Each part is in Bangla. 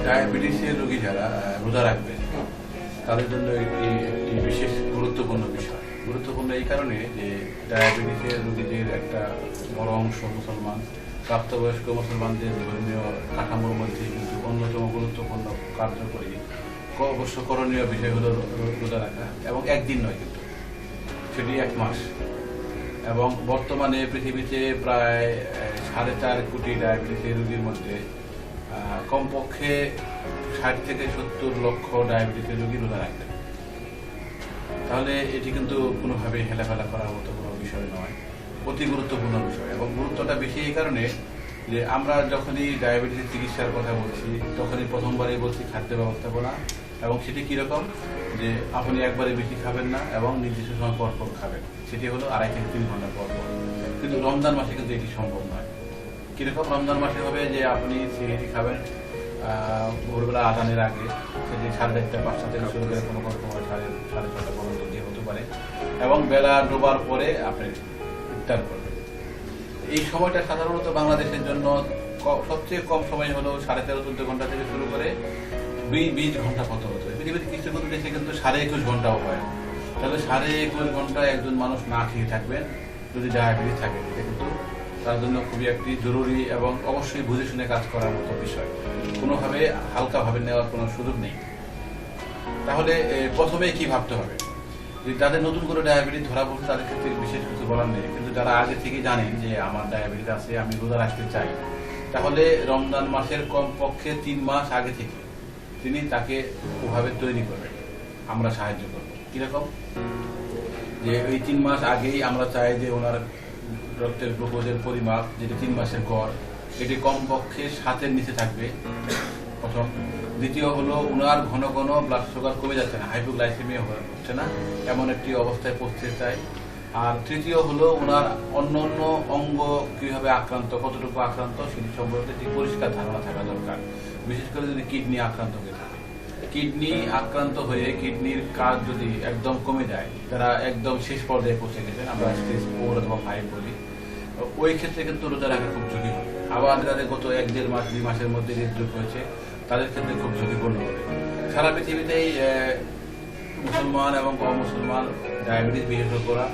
ডায়াবেটিসের রোগী যারা রোজা রাখবেন তাদের জন্য একটি বিশেষ গুরুত্বপূর্ণ বিষয়। গুরুত্বপূর্ণ এই কারণে যে ডায়াবেটিসের রোগীদের একটা বড় অংশ মুসলমান, প্রাপ্তবয়স্ক মুসলমানদের ধর্মীয় কাঠামোর মধ্যে কিন্তু অন্যতম গুরুত্বপূর্ণ কার্যকরী অবশ্য করণীয় বিষয় হলো রোজা রাখা, এবং একদিন নয়, কিন্তু সেটি 1 মাস। এবং বর্তমানে পৃথিবীতে প্রায় 4.5 কোটি ডায়াবেটিসের রোগীর মধ্যে কমপক্ষে 60 থেকে 70 লক্ষ ডায়াবেটিসের রোগী রোজা রাখবেন। তাহলে এটি কিন্তু কোনোভাবে হেলাফেলা করার মতো কোনো বিষয় নয়, অতি গুরুত্বপূর্ণ বিষয়। এবং গুরুত্বটা বেশি এই কারণে যে আমরা যখনই ডায়াবেটিসের চিকিৎসার কথা বলছি তখনই প্রথমবারই বলছি খাদ্য ব্যবস্থাপনা, এবং সেটি কীরকম যে আপনি একবারে বেশি খাবেন না এবং নির্দিষ্ট সময় পর পর খাবেন, সেটি হলো 2.5 থেকে 3 ঘন্টা পর পর। কিন্তু রমজান মাসে কিন্তু এটি সম্ভব নয়। কীরকম রমজান মাসে হবে যে আপনি সেহেরি খাবেন ভোরবেলা আজানের আগে, সেটি 4:30 5টা থেকে শুরু করে কোনো কোনো সময় 6:30 পর্যন্ত দিয়ে হতে পারে, এবং বেলা ডোবার পরে আপনি ইফতার করবেন। এই সময়টা সাধারণত বাংলাদেশের জন্য সবচেয়ে কম সময় হলো 13.5-14 ঘন্টা থেকে শুরু করে 20 ঘন্টা কত হতো। পৃথিবীতে কিছু কিছু দেশে কিন্তু 21.5 ঘন্টাও হয়। তাহলে 21.5 ঘন্টা একজন মানুষ না খেয়ে থাকবেন যদি ডায়াবেটিস থাকে, এটা কিন্তু তার জন্য খুবই একটি জরুরি এবং অবশ্যই বুঝে শুনে কাজ করার মতো বিষয়। কোনোভাবে হালকাভাবে নেওয়ার কোনো সুযোগ নেই। তাহলে প্রথমে কি ভাবতে হবে যে যাদের নতুন করে ডায়াবেটিস ধরা পড়ছে তাদের ক্ষেত্রে বিশেষ কিছু বলার নেই, কিন্তু যারা আগে থেকে জানেন যে আমার ডায়াবেটিস আছে, আমি রোজা রাখতে চাই, তাহলে রমজান মাসের কমপক্ষে 3 মাস আগে থেকে তিনি তাকে ওভাবে তৈরি করবেন, আমরা সাহায্য করব। কিরকম যে এই 3 মাস আগেই আমরা চাই যে ওনার রক্তের গ্লুকোজের পরিমাপ, যেটি 3 মাসের গড়, এটি কমপক্ষে 7-এর নিচে থাকবে প্রথম। দ্বিতীয় হলো ওনার ঘন ঘন ব্লাড সুগার কমে যাচ্ছে না, হাইপোগ্লাইসেমিয়া হচ্ছে না, এমন একটি অবস্থায় পৌঁছতে চাই। আর তৃতীয় হলো ওনার অন্য অন্য অঙ্গ কিভাবে আক্রান্ত, কতটুকু আক্রান্ত, সেটি সম্পর্কে একটি পরিষ্কার ধারণা থাকা দরকার। বিশেষ করে যদি কিডনি আক্রান্ত হয়ে থাকে, কিডনি আক্রান্ত হয়ে কিডনির কাজ যদি একদম কমে যায়, তারা একদম শেষ পর্যায়ে পৌঁছে গেছেন, আমরা স্টেজ 4 অথবা 5 বলি, ওই ক্ষেত্রে কিন্তু রোজা রাখা খুব ঝুঁকি হবে। আবার যাদের গত 1-1.5 মাস 2 মাসের মধ্যে হৃদরোগ হয়েছে তাদের ক্ষেত্রে খুব ঝুঁকিপূর্ণ হবে। সারা পৃথিবীতেই মুসলমান এবং অমুসলমান ডায়াবেটিস বিশেষজ্ঞরা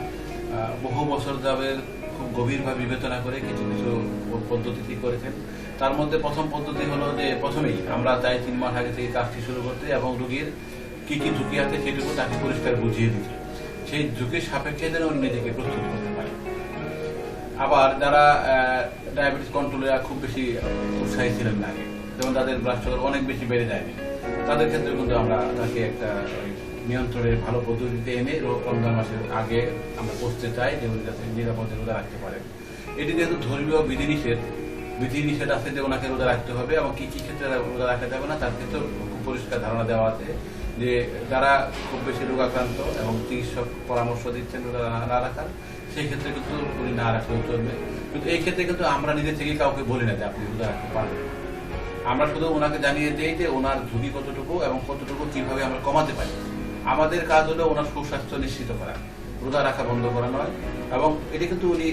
বহু বছর যাবের খুব গভীরভাবে বিবেচনা করে কিছু কিছু পদ্ধতি করেছেন। তার মধ্যে প্রথম পদ্ধতি হলো যে প্রথমেই আমরা চাই 3 মাস আগে থেকে কাজটি শুরু করতে এবং রোগীর কি কি ঝুঁকি আছে সেটুকু তাকে পরিষ্কার বুঝিয়ে দিতে, সেই ঝুঁকির সাপেক্ষে যেন নিজেকে প্রস্তুত করতে পারে। আবার যারা ডায়াবেটিস কন্ট্রোলে খুব বেশি উৎসাহী ছিলেন না আগে, যেমন তাদের ব্লাড সুগার অনেক বেশি বেড়ে যায়নি, তাদের ক্ষেত্রে কিন্তু আমরা তাকে একটা নিয়ন্ত্রণের ভালো পদ্ধতিতে এনে রমজান মাসের আগে আমরা করতে চাই যে উনি যাতে নিরাপদে রোজা রাখতে পারেন। এটি যেহেতু ধর্মীয় বিধিনিষেধ আছে যে ওনাকে রোজা রাখতে হবে এবং কি কি ক্ষেত্রে রোজা রাখা যাবে না তার ক্ষেত্রে খুব পরিষ্কার ধারণা দেওয়া আছে যে যারা খুব বেশি রোগাক্রান্ত এবং চিকিৎসক পরামর্শ দিচ্ছেন রোজা না রাখার, সেই ক্ষেত্রে কিন্তু উনি না রাখলেও চলবে। কিন্তু এই ক্ষেত্রে কিন্তু আমরা নিজে থেকে কাউকে বলি না যে আপনি রোজা রাখতে পারবেন। আমরা শুধু ওনাকে জানিয়ে দিই যে ওনার ঝুঁকি কতটুকু এবং কতটুকু কিভাবে আমরা কমাতে পারি। আমাদের কাজ হলো ওনার সুস্বাস্থ্য নিশ্চিত করা, রোজা রাখা বন্ধ করা নয়। এবং এটি কিন্তু উনি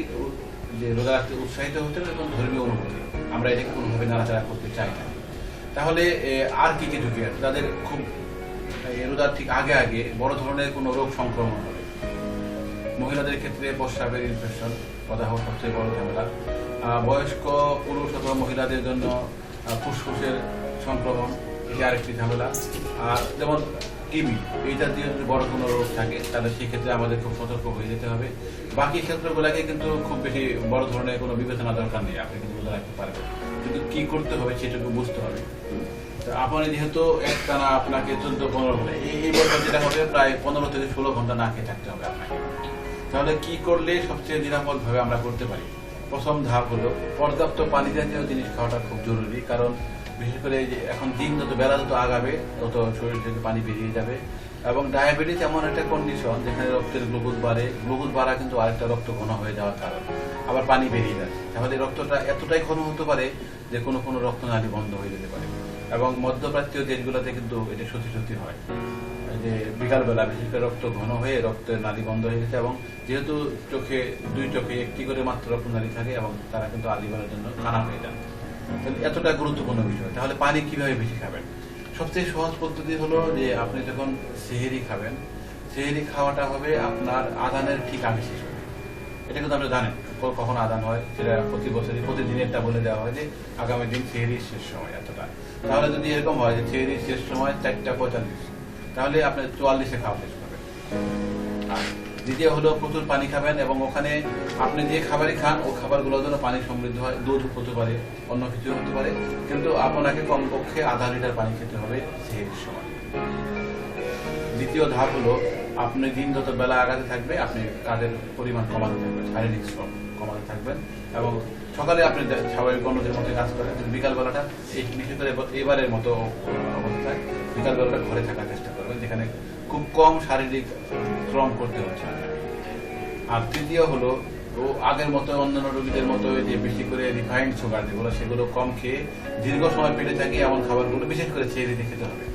যে রোজা রাখতে উৎসাহিত হতেন এবং ধর্মীয় অনুভূতি, আমরা এটাকে কোনোভাবে নাড়াচাড়া করতে চাই না। তাহলে আর কি কি ঝুঁকি আছে? তাদের খুব রোজার ঠিক আগে আগে বড় ধরনের কোনো রোগ সংক্রমণ হবে। মহিলাদের ক্ষেত্রে প্রস্রাবের ইনফেকশন প্রদাহ সবচেয়ে বড় ঝামেলা। বয়স্ক পুরুষ অথবা মহিলাদের জন্য ফুসফুসের সংক্রমণ, এটি আরেকটি ঝামেলা। আর যেমন টিবি, এই জাতীয় যদি বড় কোনো রোগ থাকে তাহলে সেক্ষেত্রে আমাদের খুব সতর্ক হয়ে যেতে হবে। বাকি ক্ষেত্রগুলোকে কিন্তু খুব বেশি বড় ধরনের কোনো বিবেচনা দরকার নেই, আপনি কিন্তু রোজা রাখতে পারবেন, কিন্তু কি করতে হবে সেটুকু বুঝতে হবে। আপনি যেহেতু একটানা আপনাকে 14-15 ঘন্টা, এই বছর যেটা হবে প্রায় 15 থেকে 16 ঘন্টা না খেয়ে থাকতে হবে আপনাকে। তাহলে কি করলে সবচেয়ে নিরাপদ ভাবে আমরা করতে পারি? প্রথম ধাপ হলো পর্যাপ্ত পানি জাতীয় জিনিস খাওয়াটা খুব জরুরি, কারণ বিশেষ করে এখন দিন যত বেলা যত আগাবে তত শরীর থেকে পানি বেরিয়ে যাবে। এবং ডায়াবেটিস এমন একটা কন্ডিশন যেখানে রক্তের গ্লুকোজ বাড়ে, গ্লুকোজ বাড়া কিন্তু আরেকটা রক্ত ঘন হয়ে যাওয়ার কারণ, আবার পানি বেরিয়ে যাচ্ছে। তাহলে রক্তটা এতটাই ঘন হতে পারে যে কোনো কোনো রক্তনালী বন্ধ হয়ে যেতে পারে। এবং মধ্যপ্রাচ্যীয় দেশগুলোতে কিন্তু এটা সত্যি সত্যি হয় যে বিকালবেলা বিশেষ করে রক্ত ঘন হয়ে রক্তের নালী বন্ধ হয়ে গেছে, এবং যেহেতু দুই চোখে একটি করে মাত্র রক্তনালী থাকে এবং তারা কিন্তু আজীবনের জন্য কানা হয়ে যান। তাহলে এতটা গুরুত্বপূর্ণ বিষয়। তাহলে পানি কিভাবে বেশি খাবেন? সবচেয়ে সহজ পদ্ধতি হলো যে আপনি যখন সেহেরি খাবেন, সেহেরি খাওয়াটা হবে আপনার আজানের ঠিক আগে শেষ হবে। এটা কিন্তু আপনি জানেন কখন আজান হয়, সেটা প্রতি বছরই প্রতিদিনেরটা বলে দেওয়া হয় যে আগামী দিন সেহেরির শেষ সময় এতটা। তাহলে যদি এরকম হয় যে সেহেরির শেষ সময় 4:45, তাহলে আপনি 44-এ খাওয়া শেষ করবেন। আর দ্বিতীয় হলো প্রচুর পানি খাবেন, এবং ওখানে আপনি যে খাবারই খান ও খাবারগুলোর জন্য পানি সমৃদ্ধ হয়। দুধ হতে পারে, অন্য কিছু হতে পারে, কিন্তু আপনাকে কমপক্ষে আধা লিটার পানি খেতে হবে সেহেরির সময়। দ্বিতীয় ধাপ হলো আপনি দিন যত বেলা আগাতে থাকবে আপনি কাজের পরিমাণ কমাতে থাকবেন, শারীরিক শ্রম কমাতে থাকবেন, এবং সকালে আপনি স্বাভাবিক অন্যদের মধ্যে কাজ করেন, কিন্তু বিকালবেলাটা এই বিশেষ করে এবারের মতো অবস্থায় বিকালবেলাটা ঘরে থাকার চেষ্টা করবেন, যেখানে খুব কম শারীরিক শ্রম করতে হচ্ছে। আর তৃতীয় হলো আগের মতো অন্যান্য রোগীদের মতো যে বেশি করে রিফাইন্ড সুগার যেগুলো, সেগুলো কম খেয়ে দীর্ঘ সময় পেটে থাকে এমন খাবারগুলো বিশেষ করে সেহেরিতে খেতে হবে।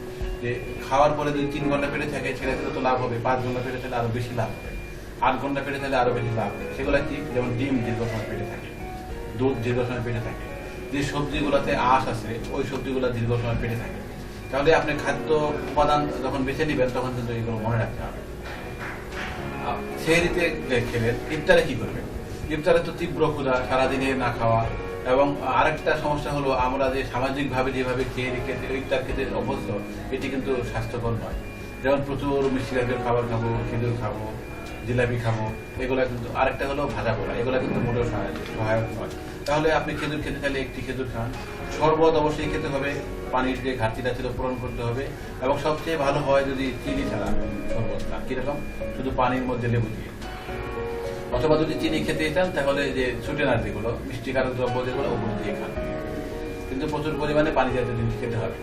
যে খাওয়ার পরে যদি 3 ঘন্টা পেটে থাকে ছেড়ে দিলে তো লাভ হবে, 5 ঘন্টা পেটে থাকলে আরো বেশি লাভ হবে, 8 ঘন্টা পেটে থাকলে আরো বেশি লাভ হবে। সেগুলো কি? যেমন ডিম দীর্ঘ সময় পেটে থাকে, দুধ দীর্ঘ সময় পেটে থাকে, যে সবজিগুলোতে আঁশ আছে ওই সবজিগুলো দীর্ঘ সময় পেটে থাকে। তাহলে আপনি খাদ্য উপাদান যখন বেছে নিবেন তখন কিন্তু এগুলো মনে রাখতে হবে। সেহেরিতে খেলেন, ইফতারে কি করবেন? ইফতারে তো তীব্র ক্ষুধা, সারাদিনে না খাওয়া, এবং আরেকটা সমস্যা হলো আমরা যে সামাজিকভাবে যেভাবে সেহেরি খেতে ইফতার খেতে অভ্যস্ত, এটি কিন্তু স্বাস্থ্যকর নয়। যেমন প্রচুর মিষ্টি জাতীয় খাবার খাবো, খেজুর খাবো, জিলাপি খাবো, এগুলা কিন্তু। আরেকটা হলো ভাজা পোড়া, এগুলা কিন্তু মোটেও সহায়ক নয়। তাহলে আপনি খেজুর খেতে চাইলে একটি খেজুর খান। শরবত অবশ্যই খেতে হবে, পানির যে ঘাটতিটা ছিল পূরণ করতে হবে, এবং সবচেয়ে ভালো হয় যদি চিনি ছাড়া শরবত খান। কিরকম? শুধু পানির মধ্যে লেবু দিয়ে। অথবা যদি চিনি খেতে চান তাহলে যে সুটেনার যেগুলো মিষ্টিকারক দ্রব্য যেগুলো ওগুলো দিয়ে খান, কিন্তু প্রচুর পরিমাণে পানি জাতীয় জিনিস খেতে হবে।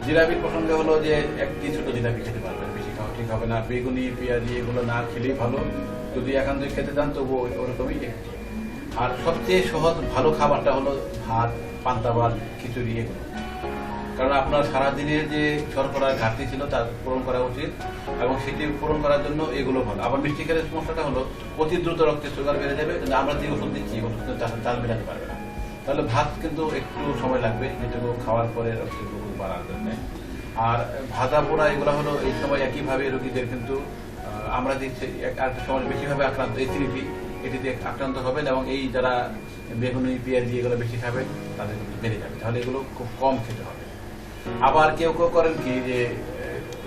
জিলাপির প্রসঙ্গে হলো যে একটি ছোট জিলাপি খেতে পারবেন, বেশি খাওয়া ঠিক হবে না। বেগুনি, পেঁয়াজি এগুলো না খেলেই ভালো, যদি এখান থেকে খেতে চান তবু ওরকমই একটি। আর সবচেয়ে সহজ ভালো খাবারটা হলো ভাত, পান্তা ভাত, খিচুড়ি এগুলো। কারণ আপনার সারাদিনের যে শর্করার ঘাটতি ছিল তা পূরণ করা উচিত, এবং সেটি পূরণ করার জন্য এগুলো ভালো। আবার মিষ্টি খেলে সমস্যাটা হলো অতি দ্রুত রক্তে সুগার বেড়ে যাবে, কিন্তু আমরা যে ওষুধ দিচ্ছি ওষুধ তাল মেলাতে পারবে না। তাহলে ভাত কিন্তু একটু সময় লাগবে, যেটুকু খাওয়ার পরে রক্তের গ্লুকোজ বাড়ার জন্য। আর ভাজা পোড়া এগুলো হলো এই সময় একইভাবে রোগীদের কিন্তু আমরা দিচ্ছি একটা সময় বেশিভাবে আক্রান্ত অ্যাসিডিটি, এটিতে আক্রান্ত হবেন, এবং এই যারা বেগুনি, পেঁয়াজি এগুলো বেশি খাবেন তাদের কিন্তু বেড়ে যাবে। তাহলে এগুলো খুব কম খেতে হবে। আবার কেউ কেউ করেন কি যে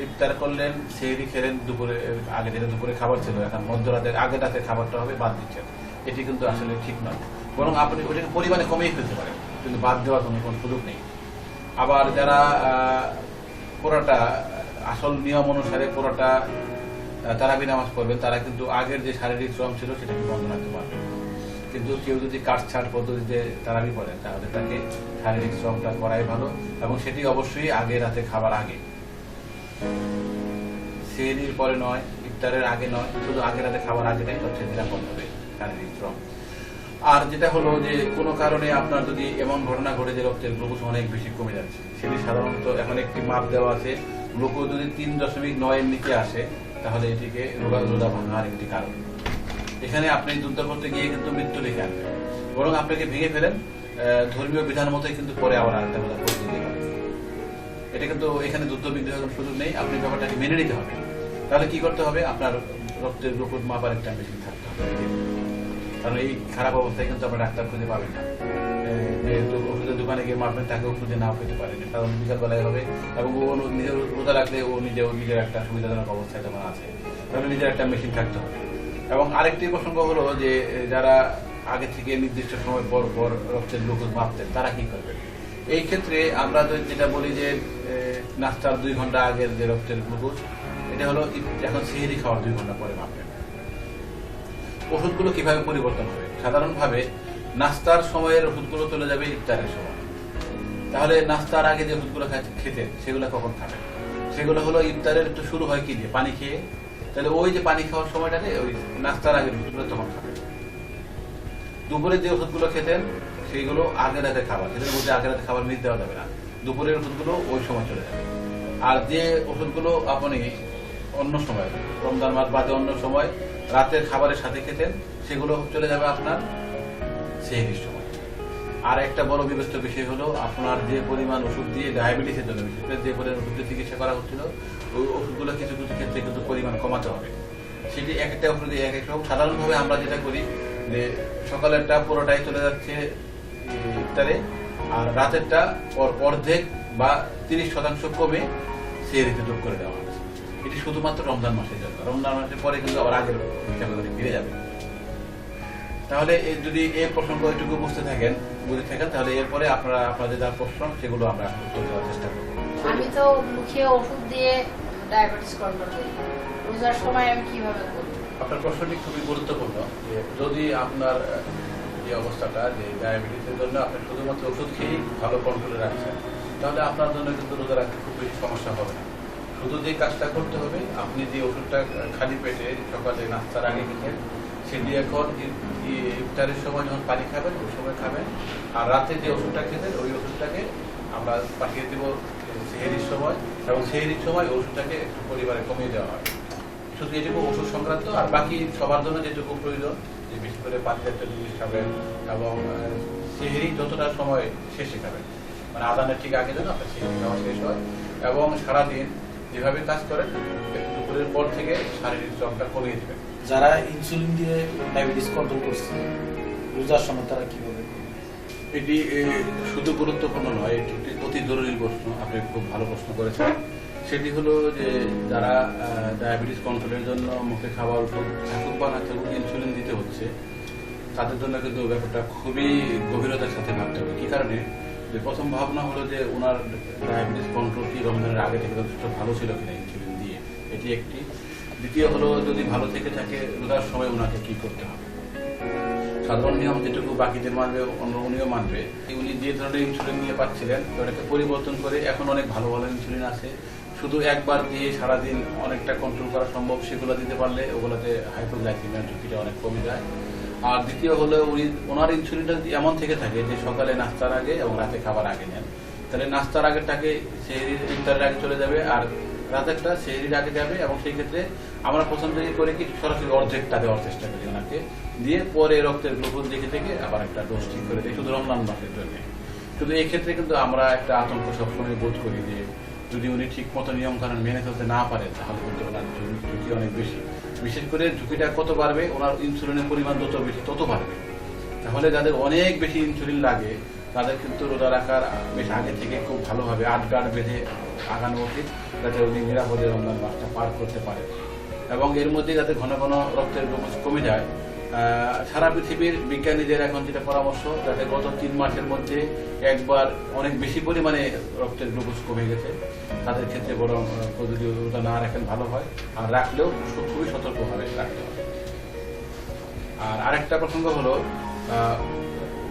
ইফতার করলেন, সেহেরি খেলেন, দুপুরে আগে যেটা দুপুরে খাবার ছিল এখন মধ্যরাতের আগে রাতের খাবারটা হবে বাদ দিচ্ছেন। এটি কিন্তু আসলে ঠিক নয়, বরং আপনি ওটাকে পরিমাণে কমিয়ে ফেলতে পারেন, কিন্তু বাদ দেওয়ার কোনো সুযোগ নেই। আবার যারা পুরোটা আসল নিয়ম অনুসারে পুরোটা তারাবি নামাজ পড়বেন, তারা কিন্তু আগের যে শারীরিক শ্রম ছিল সেটাকে বন্ধ রাখতে পারবেন। কিন্তু কেউ যদি কাটছাড় পদ্ধতিতে তারাবি পড়েন তাহলে তাকে শারীরিক শ্রমটা করাই ভালো, এবং সেটি অবশ্যই আগে রাতে খাবার আগে, সেহেরির পরে নয়, ইফতারের আগে নয়, শুধু আগে রাতে খাবার আগেটাই সবচেয়ে নিরাপদ হবে শারীরিক শ্রম। আর যেটা হলো যে কোনো কারণে আপনার যদি এমন ঘটনা ঘটে যে রক্তের গ্লুকোজ অনেক বেশি কমে যাচ্ছে, সেটি সাধারণত এখন একটি মাপ দেওয়া আছে, গ্লুকোজ যদি 3.9 এর নিচে আসে তাহলে এটিকে রোগা ভাঙার একটি কারণ। এখানে আপনি যুদ্ধ করতে গিয়ে কিন্তু মৃত্যু লিখে আনবেন, বরং আপনাকে ভেঙে ফেলেন, ধর্মীয় বিধান মতোই কিন্তু পরে আবার আরেকটা কথা করে দিতে হবে। এটা কিন্তু এখানে যুদ্ধ বিগ্রহের সুযোগ নেই, আপনি ব্যাপারটাকে মেনে নিতে হবে। তাহলে কি করতে হবে? আপনার রক্তের গ্লুকোজ মাপার একটা মেশিন থাকতে হবে, কারণ এই খারাপ অবস্থায় কিন্তু আপনার ডাক্তার খুঁজে পাবেন না। ওষুধের দোকানে গিয়ে মাপবেন, তাকেও খুঁজে নাও পেতে পারেন, কারণ বিকালবেলায় হবে, এবং ও নিজের রোজা রাখলে ও নিজের একটা সুবিধাজনক অবস্থায় তখন আছে, তাহলে নিজের একটা মেশিন থাকতে হবে। এবং আরেকটি প্রসঙ্গ হলো যে যারা আগে থেকে নির্দিষ্ট সময় পর পর রক্তের গ্লুকোজ মাপতেন তারা কি করবেন? এই ক্ষেত্রে আমরা যেটা বলি যে নাস্তার 2 ঘন্টা আগের যে রক্তের গ্লুকোজ, এটা হলো এখন সেহেরি খাওয়ার 2 ঘন্টা পরে মাপবেন। ওষুধগুলো কিভাবে পরিবর্তন হবে? সাধারণভাবে নাস্তার সময়ের ওষুধগুলো চলে যাবে ইফতারের সময়। তাহলে নাস্তার আগে যে ওষুধগুলো খেতেন সেগুলো কখন খাবেন? সেগুলো হলো ইফতারের একটু শুরু হয় কি দিয়ে, পানি খেয়ে। তাহলে ওই যে পানি খাওয়ার সময়টাতে ওই নাস্তার আগের ওষুধগুলো তখন খাবেন। দুপুরে যে ওষুধগুলো খেতেন সেইগুলো আগে রাতে খাবার, সেটার মধ্যে আগে রাতে খাবার মিস দেওয়া যাবে না, দুপুরের ওষুধগুলো ওই সময় চলে যাবে। আর যে ওষুধগুলো আপনি অন্য সময়, রমজান মাস বাদে অন্য সময় রাতের খাবারের সাথে খেতেন, সেগুলো চলে যাবে আপনার সেহেরির সময়। আর একটা বড় বিবেচ্য বিষয় হলো আপনার যে পরিমাণ ওষুধ দিয়ে ডায়াবেটিসের জন্য বিশেষ করে যে পরিমাণ ওষুধ দিয়ে চিকিৎসা করা হচ্ছিল ওই ওষুধগুলো কিছু কিছু ক্ষেত্রে কিন্তু পরিমাণ কমাতে হবে। সেটি এক একটা ওষুধ এক এক রকম। সাধারণভাবে আমরা যেটা করি যে সকালেরটা পুরোটাই চলে যাচ্ছে ইফতারে, আর রাতেরটা অর্ধেক বা 30% কমে সেহরিতে যোগ করে দেওয়া হচ্ছে। এটি শুধুমাত্র রমজান মাসের জন্য। রমজান মাসের পরে কিন্তু আবার আগের ক্যাটাগরি ফিরে যাবে। তাহলে যদি এই প্রসঙ্গ একটু বুঝতে থাকেন তাহলে এরপরে আপনাদের যা প্রশ্ন সেগুলো আমরা উত্তর দেওয়ার চেষ্টা করব। আমি তো মুখে ওষুধ দিয়ে ডায়াবেটিস কন্ট্রোল করি, রোজার সময় আমি কিভাবে করব? আপনার প্রশ্নটি খুবই গুরুত্বপূর্ণ। যে যদি আপনার যে অবস্থাটা যে ডায়াবেটিসের জন্য আপনি শুধুমাত্র ওষুধ খেয়েই ভালো কন্ট্রোলে রাখছেন, তাহলে আপনার জন্য কিন্তু রোজা রাখতে খুব বেশি সমস্যা হবে না। শুধু যে কাজটা করতে হবে, আপনি যে ওষুধটা খালি পেটে সকালে নাস্তার আগে খেতেন, সেটি এখন ইফতারের সময় যখন পানি খাবেন ওই সময় খাবেন। আর রাতে যে ওষুধটা খেতেন ওই ওষুধটাকে আমরা পাঠিয়ে দেব সেহরির সময়, এবং সেহরির সময় ওষুধটাকে একটু পরিবারে কমিয়ে দেওয়া হয়। শুধু এটুকু ওষুধ সংক্রান্ত, আর বাকি সবার জন্য যেটুকু প্রয়োজন যে বিশেষ করে পানি জাতীয় জিনিস খাবেন, এবং সেহরি যতটা সময় শেষে খাবেন, মানে আদানের ঠিক আগে যেন আপনার সেহরি খাওয়া শেষ হয়। এবং সারাদিন যেভাবে কাজ করেন দুপুরের পর থেকে শারীরিক শ্রমটা কমিয়ে দেবেন। যারা ইনসুলিন দিয়ে ডায়াবেটিস কন্ট্রোল করছে রোজার সময় তারা কিভাবে? এটি শুধু গুরুত্বপূর্ণ নয়, এটি একটি অতি জরুরি প্রশ্ন। আপনি খুব ভালো প্রশ্ন করেছেন। সেটি হলো যে যারা ডায়াবেটিস কন্ট্রোলের জন্য মুখে খাবার ওষুধ থাকুক বা না থাকুক ইনসুলিন দিতে হচ্ছে, তাদের জন্য কিন্তু ব্যাপারটা খুবই গভীরতার সাথে ভাবতে হবে। কি কারণে? যে প্রথম ভাবনা হলো যে ওনার ডায়াবেটিস কন্ট্রোল কি রমজানের আগে থেকে যথেষ্ট ভালো ছিল কিনা ইনসুলিন দিয়ে, এটি একটি। দ্বিতীয় হলো যদি ভালো থেকে থাকে রোজার সময় ওনাকে কি করতে হবে। সাধারণ নিয়ম যেটুকু বাকিদের মানবে উনিও মানবে। উনি যে ধরনের ইনসুলিন নিয়ে পাচ্ছিলেন ওটাকে পরিবর্তন করে এখন অনেক ভালো ভালো ইনসুলিন আছে, শুধু একবার দিয়ে সারাদিন অনেকটা কন্ট্রোল করা সম্ভব। সেগুলো দিতে পারলে ওগুলোতে হাইপোগ্লাইসেমিয়ার ঝুঁকিটা অনেক কমে যায়। আর দ্বিতীয় হলো ওনার ইনসুলিনটা এমন থেকে থাকে যে সকালে নাস্তার আগে এবং রাতে খাবার আগে নেন, তাহলে নাস্তার আগেরটাকে সেহরির ইফতারের আগে চলে যাবে, আর রাতেরটা সেহরির আগে যাবে। এবং সেই ক্ষেত্রে আমরা প্রথম থেকে করে কি সরাসরি অর্ধেকটা দেওয়ার চেষ্টা করি ওনাকে, দিয়ে পরে রক্তের গ্লুকোজ দেখে থেকে আবার একটা ডোজ ঠিক করে দিই শুধু রমজান মাসের জন্য। শুধু এই ক্ষেত্রে কিন্তু আমরা একটা আতঙ্ক সবসময় বোধ করি যে যদি উনি ঠিক মতো নিয়মকানুন মেনে চলতে না পারেন তাহলে কিন্তু ওনার ঝুঁকি অনেক বেশি। বিশেষ করে ঝুঁকিটা কত বাড়বে, ওনার ইনসুলিনের পরিমাণ যত বেশি তত বাড়বে। তাহলে যাদের অনেক বেশি ইনসুলিন লাগে তাদের কিন্তু রোজা রাখার বেশ আগে থেকে খুব ভালোভাবে আটগাঁট বেঁধে আগানো উচিত, যাতে উনি নিরাপদে রমজান মাসটা পার করতে পারে। এবং এর মধ্যে যাতে ঘন ঘন রক্তের গ্লুকোজ কমে যায়। সারা পৃথিবীর বিজ্ঞানীদের এখন যেটা পরামর্শ, যাতে গত 3 মাসের মধ্যে একবার অনেক বেশি পরিমাণে রক্তের গ্লুকোজ কমে গেছে তাদের ক্ষেত্রে বরং যদি ওটা না রাখেন ভালো হয়, আর রাখলেও খুবই সতর্কভাবে রাখতে হবে। আর আরেকটা প্রসঙ্গ হলো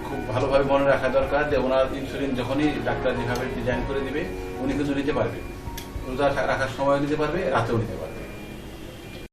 খুব ভালোভাবে মনে রাখা দরকার যে ওনার ইনসুলিন যখনই ডাক্তার যেভাবে ডিজাইন করে দিবে উনি কিন্তু নিতে পারবে, রোজা রাখার সময় নিতে পারবে, রাতেও নিতে পারবে।